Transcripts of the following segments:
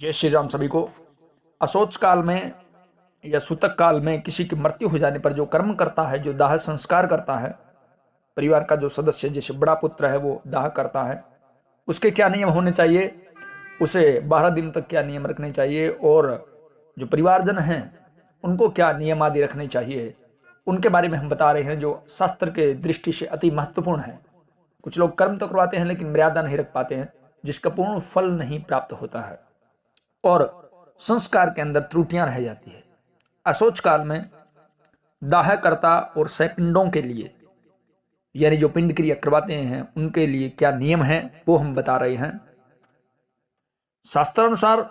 जय श्री राम सभी को। अशौच काल में या सूतक काल में किसी की मृत्यु हो जाने पर जो कर्म करता है, जो दाह संस्कार करता है, परिवार का जो सदस्य जैसे बड़ा पुत्र है वो दाह करता है, उसके क्या नियम होने चाहिए, उसे 12 दिन तक क्या नियम रखने चाहिए और जो परिवारजन हैं उनको क्या नियम आदि रखने चाहिए, उनके बारे में हम बता रहे हैं जो शास्त्र के दृष्टि से अति महत्वपूर्ण है। कुछ लोग कर्म तो करवाते हैं लेकिन मर्यादा नहीं रख पाते हैं, जिसका पूर्ण फल नहीं प्राप्त होता है और संस्कार के अंदर त्रुटियां रह जाती है। अशौच काल में दाहकर्ता और सैपिंडों के लिए यानी जो पिंड क्रिया करवाते हैं उनके लिए क्या नियम है वो हम बता रहे हैं। शास्त्रानुसार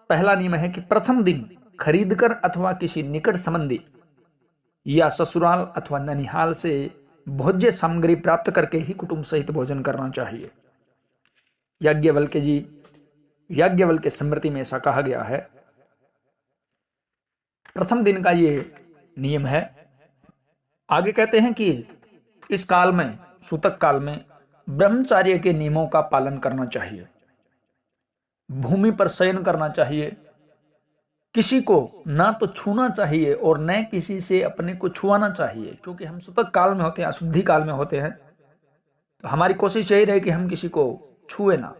पहला नियम है कि प्रथम दिन खरीदकर अथवा किसी निकट संबंधी या ससुराल अथवा ननिहाल से भोज्य सामग्री प्राप्त करके ही कुटुंब सहित भोजन करना चाहिए। याज्ञवल्क्य स्मृति में ऐसा कहा गया है। प्रथम दिन का ये नियम है। आगे कहते हैं कि इस काल में, सूतक काल में, ब्रह्मचार्य के नियमों का पालन करना चाहिए। भूमि पर शयन करना चाहिए, किसी को ना तो छूना चाहिए और न किसी से अपने को छुआना चाहिए, क्योंकि हम सूतक काल में होते हैं, अशुद्धि काल में होते हैं। तो हमारी कोशिश यही रहे कि हम किसी को छुए ना।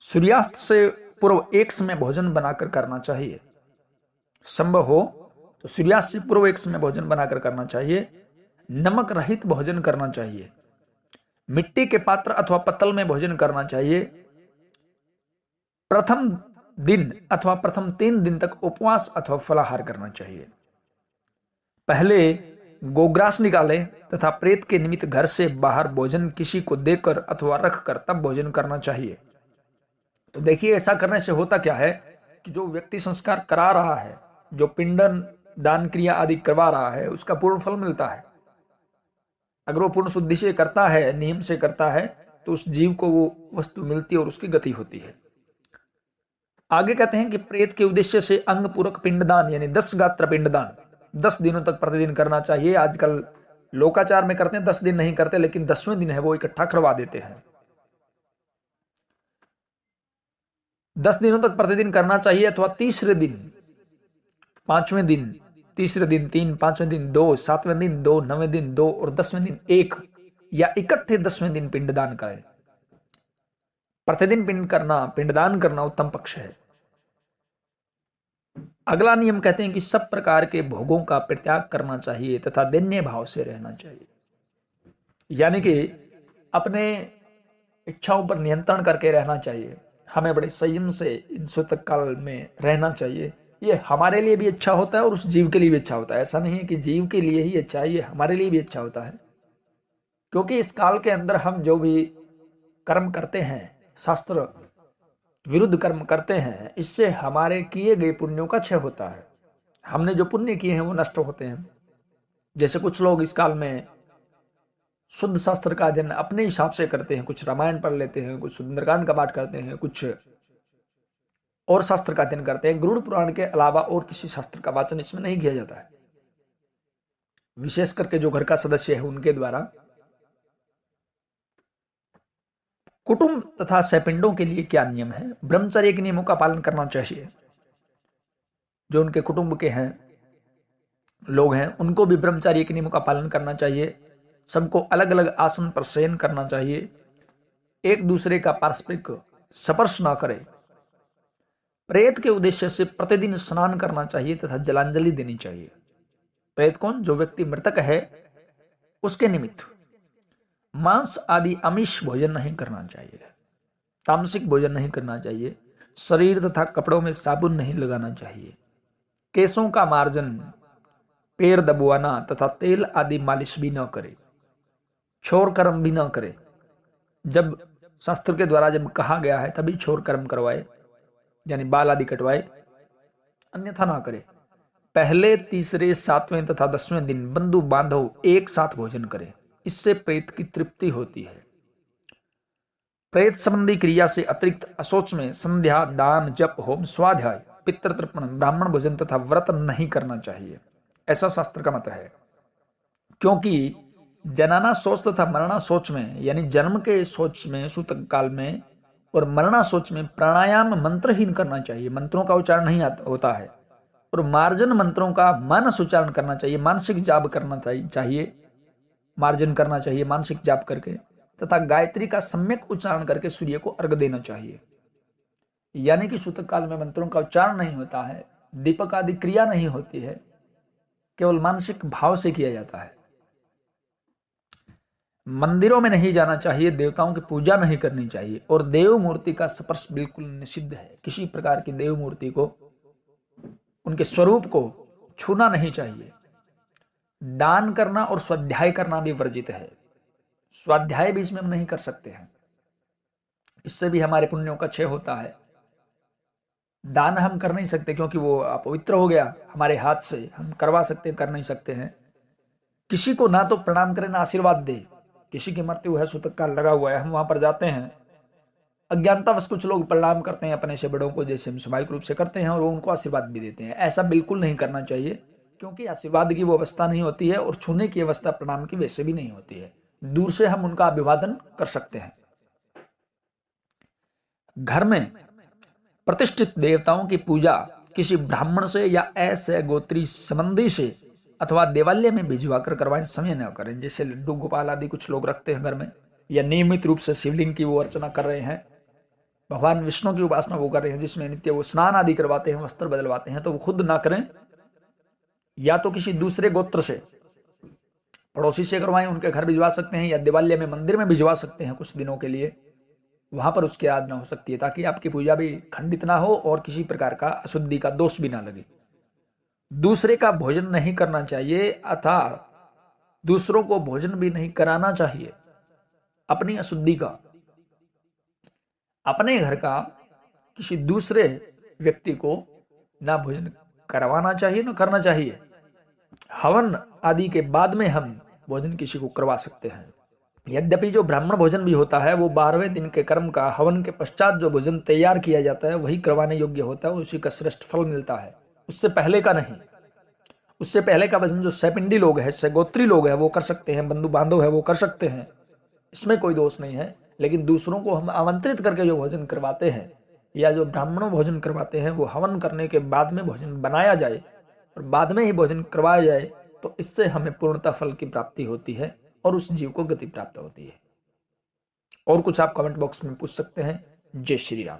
सूर्यास्त से पूर्व एक समय भोजन बनाकर करना चाहिए। संभव हो तो सूर्यास्त से पूर्व एक समय भोजन बनाकर करना चाहिए। नमक रहित भोजन करना चाहिए। मिट्टी के पात्र अथवा पत्तल में भोजन करना चाहिए। प्रथम दिन अथवा प्रथम 3 दिन तक उपवास अथवा फलाहार करना चाहिए। पहले गोग्रास निकालें तथा प्रेत के निमित्त घर से बाहर भोजन किसी को देकर अथवा रखकर तब भोजन करना चाहिए। तो देखिए, ऐसा करने से होता क्या है कि जो व्यक्ति संस्कार करा रहा है, जो पिंडन दान क्रिया आदि करवा रहा है, उसका पूर्ण फल मिलता है। अगर वो पूर्ण शुद्धि से करता है, नियम से करता है, तो उस जीव को वो वस्तु मिलती है और उसकी गति होती है। आगे कहते हैं कि प्रेत के उद्देश्य से अंग पूरक पिंडदान यानी 10 गात्र पिंडदान 10 दिनों तक प्रतिदिन करना चाहिए। आजकल लोकाचार में करते हैं, 10 दिन नहीं करते, लेकिन 10वें दिन है वो इकट्ठा करवा देते हैं। 10 दिनों तक प्रतिदिन करना चाहिए अथवा तीसरे दिन, 5वें दिन, तीसरे दिन 3, 5वें दिन 2, 7वें दिन 2, 9वें दिन 2 और 10वें दिन 1 या इकट्ठे 10वें दिन पिंडदान करें। प्रतिदिन पिंडदान करना उत्तम पक्ष है। अगला नियम कहते हैं कि सब प्रकार के भोगों का परित्याग करना चाहिए तथा दैन्य भाव से रहना चाहिए, यानी कि अपने इच्छाओं पर नियंत्रण करके रहना चाहिए। हमें बड़े संयम से इन सूतक काल में रहना चाहिए। ये हमारे लिए भी अच्छा होता है और उस जीव के लिए भी अच्छा होता है। ऐसा नहीं है कि जीव के लिए ही अच्छा है, ये हमारे लिए भी अच्छा होता है, क्योंकि इस काल के अंदर हम जो भी कर्म करते हैं, शास्त्र विरुद्ध कर्म करते हैं, इससे हमारे किए गए पुण्यों का क्षय होता है। हमने जो पुण्य किए हैं वो नष्ट होते हैं। जैसे कुछ लोग इस काल में शुद्ध शास्त्र का अध्ययन अपने हिसाब से करते हैं, कुछ रामायण पढ़ लेते हैं, कुछ सुंदरकांड का पाठ करते हैं, कुछ और शास्त्र का अध्ययन करते हैं। गरुड़ पुराण के अलावा और किसी शास्त्र का वाचन इसमें नहीं किया जाता है, विशेष करके जो घर का सदस्य है उनके द्वारा। कुटुंब तथा सैपिंडों के लिए क्या नियम है? ब्रह्मचर्य के नियमों का पालन करना चाहिए। जो उनके कुटुंब के हैं लोग हैं, उनको भी ब्रह्मचर्य के नियमों का पालन करना चाहिए। सबको अलग अलग आसन पर शयन करना चाहिए। एक दूसरे का पारस्परिक स्पर्श न करे। प्रेत के उद्देश्य से प्रतिदिन स्नान करना चाहिए तथा जलांजलि देनी चाहिए। प्रेत कौन? जो व्यक्ति मृतक है उसके निमित्त मांस आदि आमिष भोजन नहीं करना चाहिए, तामसिक भोजन नहीं करना चाहिए। शरीर तथा कपड़ों में साबुन नहीं लगाना चाहिए। केसों का मार्जन, पैर दबवाना तथा तेल आदि मालिश भी न करे। छोर कर्म भी न करे। जब शास्त्र के द्वारा जब कहा गया है तभी छोर कर्म करवाए, यानी बाल आदि कटवाए, अन्यथा ना करे। पहले, तीसरे, 7वें तथा 10वें दिन बंधु बांधव एक साथ भोजन करे, इससे प्रेत की तृप्ति होती है। प्रेत संबंधी क्रिया से अतिरिक्त अशौच में संध्या, दान, जप, होम, स्वाध्याय, पितृतर्पण, ब्राह्मण भोजन तथा व्रत नहीं करना चाहिए, ऐसा शास्त्र का मत है। क्योंकि जनाना शौच तथा मरना शौच में, यानी जन्म के शौच में सूतक काल में और मरना सोच में प्राणायाम मंत्रहीन करना चाहिए, मंत्रों का उच्चारण नहीं होता है। और मार्जन मंत्रों का मानस उच्चारण करना चाहिए, मानसिक जाप करना चाहिए, मार्जन करना चाहिए मानसिक जाप करके, तथा गायत्री का सम्यक उच्चारण करके सूर्य को अर्घ देना चाहिए। यानी कि सूतक काल में मंत्रों का उच्चारण नहीं होता है, दीपक आदि क्रिया नहीं होती है, केवल मानसिक भाव से किया जाता है। मंदिरों में नहीं जाना चाहिए, देवताओं की पूजा नहीं करनी चाहिए, और देव मूर्ति का स्पर्श बिल्कुल निषिद्ध है। किसी प्रकार की देव मूर्ति को, उनके स्वरूप को छूना नहीं चाहिए। दान करना और स्वाध्याय करना भी वर्जित है। स्वाध्याय भी इसमें हम नहीं कर सकते हैं, इससे भी हमारे पुण्यों का क्षय होता है। दान हम कर नहीं सकते क्योंकि वो अपवित्र हो गया हमारे हाथ से, हम करवा सकते हैं, कर नहीं सकते हैं। किसी को ना तो प्रणाम करें ना आशीर्वाद दे। किसी की मृत्यु है, सूतक काल लगा हुआ है, हम वहां पर जाते हैं, अज्ञानतावश कुछ लोग प्रणाम करते हैं अपने से बड़ों को, जैसे हम स्वाभाविक रूप से करते हैं, और वो उनको आशीर्वाद भी देते हैं। ऐसा बिल्कुल नहीं करना चाहिए, क्योंकि आशीर्वाद की वो अवस्था नहीं होती है और छूने की अवस्था प्रणाम की वैसे भी नहीं होती है। दूर से हम उनका अभिवादन कर सकते हैं। घर में प्रतिष्ठित देवताओं की पूजा किसी ब्राह्मण से या ऐसे गोत्री संबंधी से अथवा देवालय में भिजवा कर करवाएं, समय न करें। जैसे लड्डू गोपाल आदि कुछ लोग रखते हैं घर में, या नियमित रूप से शिवलिंग की वो अर्चना कर रहे हैं, भगवान विष्णु की उपासना वो कर रहे हैं, जिसमें नित्य वो स्नान आदि करवाते हैं, वस्त्र बदलवाते हैं, तो वो खुद ना करें। या तो किसी दूसरे गोत्र से, पड़ोसी से करवाएं, उनके घर भिजवा सकते हैं, या देवालय में मंदिर में भिजवा सकते हैं कुछ दिनों के लिए, वहां पर उसकी आराधना हो सकती है, ताकि आपकी पूजा भी खंडित ना हो और किसी प्रकार का अशुद्धि का दोष भी ना लगे। दूसरे का भोजन नहीं करना चाहिए, अथा दूसरों को भोजन भी नहीं कराना चाहिए। अपनी अशुद्धि का, अपने घर का किसी दूसरे व्यक्ति को ना भोजन करवाना चाहिए ना करना चाहिए। हवन आदि के बाद में हम भोजन किसी को करवा सकते हैं। यद्यपि जो ब्राह्मण भोजन भी होता है वो 12वें दिन के कर्म का हवन के पश्चात जो भोजन तैयार किया जाता है वही करवाने योग्य होता है, उसी का श्रेष्ठ फल मिलता है, उससे पहले का नहीं। उससे पहले का भोजन जो सैपिंडी लोग हैं, सैगोत्री लोग हैं, वो कर सकते हैं, बंधु बांधव है वो कर सकते हैं, इसमें कोई दोष नहीं है। लेकिन दूसरों को हम आमंत्रित करके जो भोजन करवाते हैं, या जो ब्राह्मणों भोजन करवाते हैं, वो हवन करने के बाद में भोजन बनाया जाए और बाद में ही भोजन करवाया जाए, तो इससे हमें पूर्णता फल की प्राप्ति होती है और उस जीव को गति प्राप्त होती है। और कुछ आप कमेंट बॉक्स में पूछ सकते हैं। जय श्री राम।